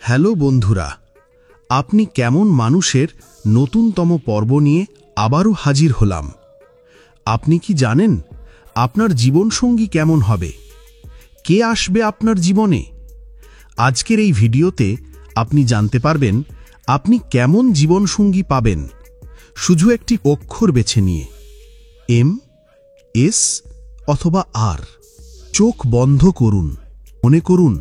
Hello বন্ধুরা, আপনি কেমন মানুষের নতুনতম পর্ব নিয়ে আবারও হাজির হলাম। আপনি কি জানেন আপনার জীবনসঙ্গী কেমন হবে? কে আসবে আপনার জীবনে? আজকের এই ভিডিওতে আপনি জানতে পারবেন আপনি কেমন জীবনসঙ্গী পাবেন, শুধু একটি অক্ষর বেছে নিয়ে। এম, এস অথবা আর। চোখ বন্ধ করুন, মনে করুন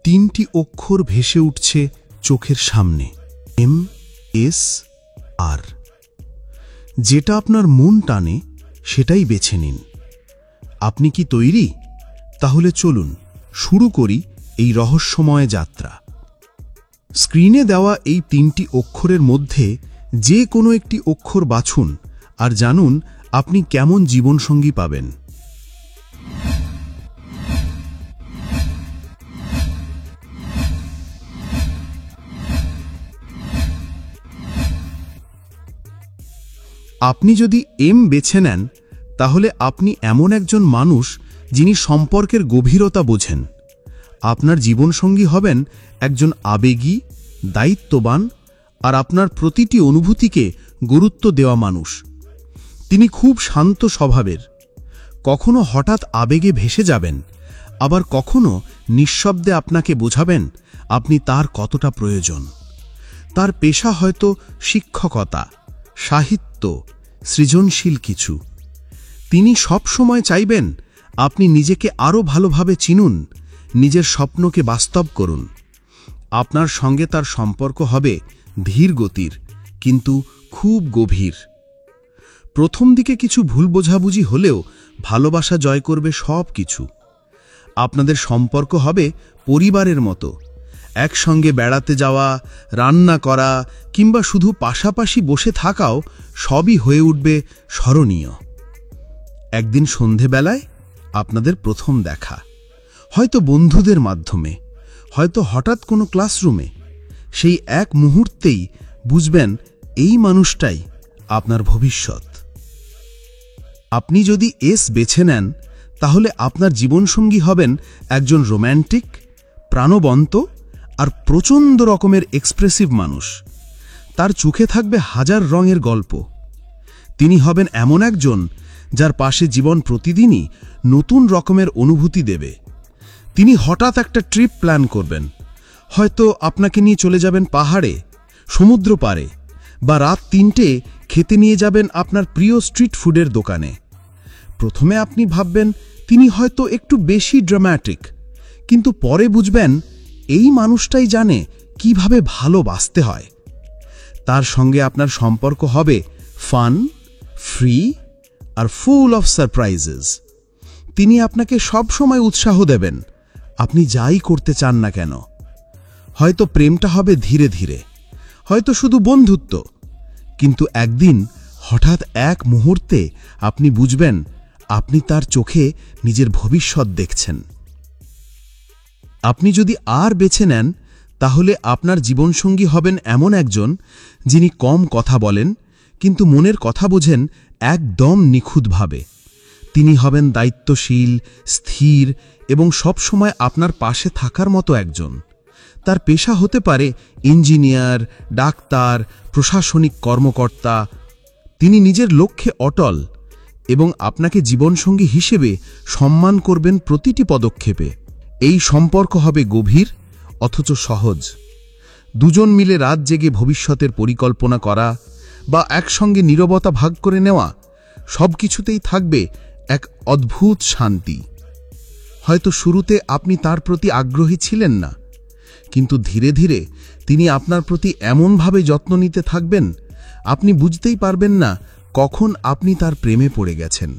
তিনটি অক্ষর ভেসে উঠছে চোখের সামনে। এম, এস, আর। যেটা আপনার মন টানে সেটাই বেছে নিন। আপনি কি তৈরি? তাহলে চলুন শুরু করি এই রহস্যময় যাত্রা। স্ক্রিনে দেওয়া এই তিনটি অক্ষরের মধ্যে যে কোনো একটি অক্ষর বাছুন আর জানুন আপনি কেমন জীবনসঙ্গী পাবেন। আপনি যদি এম বেছে নেন, তাহলে আপনি এমন একজন মানুষ যিনি সম্পর্কের গভীরতা বোঝেন। আপনার জীবনসঙ্গী হবেন একজন আবেগী, দায়িত্ববান আর আপনার প্রতিটি অনুভূতিকে গুরুত্ব দেওয়া মানুষ। তিনি খুব শান্ত স্বভাবের। কখনো হঠাৎ আবেগে ভেসে যাবেন, আবার কখনো নিঃশব্দে আপনাকে বোঝাবেন আপনি তার কতটা প্রয়োজন। তার পেশা হয়তো শিক্ষকতা, সাহিত্য, সৃজনশীল কিছু। তিনি সব সময় চাইবেন আপনি নিজেকে আরও ভালোভাবে চিনুন, নিজের স্বপ্নকে বাস্তব করুন। আপনার সঙ্গে তার সম্পর্ক হবে ধীর গতির, কিন্তু খুব গভীর। প্রথম দিকে কিছু ভুল বোঝাবুঝি হলেও ভালোবাসা জয় করবে সব কিছু। আপনাদের সম্পর্ক হবে পরিবারের মতো। একসঙ্গে বেড়াতে যাওয়া, রান্না করা কিংবা শুধু পাশাপাশি বসে থাকাও সবই হয়ে উঠবে স্মরণীয়। একদিন সন্ধেবেলায় আপনাদের প্রথম দেখা, হয়তো বন্ধুদের মাধ্যমে, হয়তো হঠাৎ কোনো ক্লাসরুমে। সেই এক মুহূর্তেই বুঝবেন এই মানুষটাই আপনার ভবিষ্যৎ। আপনি যদি এস বেছে নেন, তাহলে আপনার জীবনসঙ্গী হবেন একজন রোম্যান্টিক, প্রাণবন্ত আর প্রচণ্ড রকমের এক্সপ্রেসিভ মানুষ। তার চোখে থাকবে হাজার রঙের গল্প। তিনি হবেন এমন একজন যার পাশে জীবন প্রতিদিনই নতুন রকমের অনুভূতি দেবে। তিনি হঠাৎ একটা ট্রিপ প্ল্যান করবেন, হয়তো আপনাকে নিয়ে চলে যাবেন পাহাড়ে, সমুদ্র পাড়ে, বা রাত ৩টে খেতে নিয়ে যাবেন আপনার প্রিয় স্ট্রিট ফুডের দোকানে। প্রথমে আপনি ভাববেন তিনি হয়তো একটু বেশি ড্রামাটিক, কিন্তু পরে বুঝবেন এই মানুষটাই জানে কিভাবে ভালোবাসতে হয়। তার সঙ্গে আপনার সম্পর্ক হবে ফান, ফ্রি আর ফুল অফ সারপ্রাইজেস। তিনি আপনাকে সব সময় উৎসাহ দেবেন, আপনি যাই করতে চান না কেন। হয়তো প্রেমটা হবে ধীরে ধীরে, হয়তো শুধু বন্ধুত্ব, কিন্তু একদিন হঠাৎ এক মুহূর্তে আপনি বুঝবেন আপনি তার চোখে নিজের ভবিষ্যৎ দেখছেন। আপনি যদি আর বেছে নেন, তাহলে আপনার জীবনসঙ্গী হবেন এমন একজন যিনি কম কথা বলেন, কিন্তু মনের কথা বোঝেন একদম নিখুঁতভাবে। তিনি হবেন দায়িত্বশীল, স্থির এবং সবসময় আপনার পাশে থাকার মতো একজন। তার পেশা হতে পারে ইঞ্জিনিয়ার, ডাক্তার, প্রশাসনিক কর্মকর্তা। তিনি নিজের লক্ষ্যে অটল এবং আপনাকে জীবনসঙ্গী হিসেবে সম্মান করবেন প্রতিটি পদক্ষেপে। এই সম্পর্ক হবে গভীর অথচ সহজ। দুজন মিলে রাত জেগে ভবিষ্যতের পরিকল্পনা করা বা একসঙ্গে নীরবতা ভাগ করে নেওয়া, সব কিছুতেই থাকবে এক অদ্ভুত শান্তি। হয়তো শুরুতে আপনি তার প্রতি আগ্রহী ছিলেন না, কিন্তু ধীরে ধীরে তিনি আপনার প্রতি এমনভাবে যত্ন নিতে থাকবেন আপনি বুঝতেই পারবেন না কখন আপনি তার প্রেমে পড়ে গেছেন।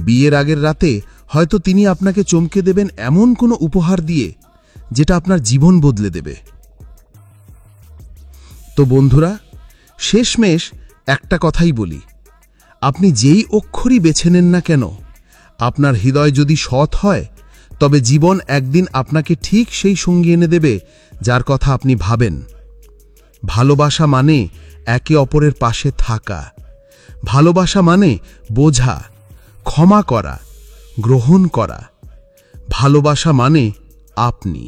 বিয়ের আগের রাতে হয়তো তিনি আপনাকে চমকে দেবেন এমন কোনো উপহার দিয়ে যেটা আপনার জীবন বদলে দেবে। তো বন্ধুরা, শেষমেশ একটা কথাই বলি, আপনি যেই অক্ষরই বেছে নেন না কেন, আপনার হৃদয় যদি সৎ হয়, তবে জীবন একদিন আপনাকে ঠিক সেই সঙ্গী এনে দেবে যার কথা আপনি ভাবেন। ভালোবাসা মানে একে অপরের পাশে থাকা। ভালোবাসা মানে বোঝা, ক্ষমা করা, গ্রহণ করা। ভালোবাসা মানে আপনি।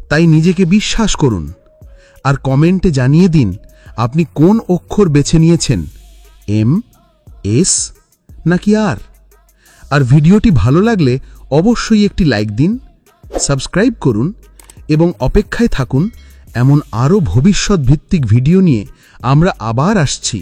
তাই নিজেকে বিশ্বাস করুন আর কমেন্টে জানিয়ে দিন আপনি কোন অক্ষর বেছে নিয়েছেন, এম, এস নাকি আর। আর ভিডিওটি ভালো লাগলে অবশ্যই একটি লাইক দিন, সাবস্ক্রাইব করুন এবং অপেক্ষায় থাকুন এমন আরও ভবিষ্যৎ ভিত্তিক ভিডিও নিয়ে আমরা আবার আসছি।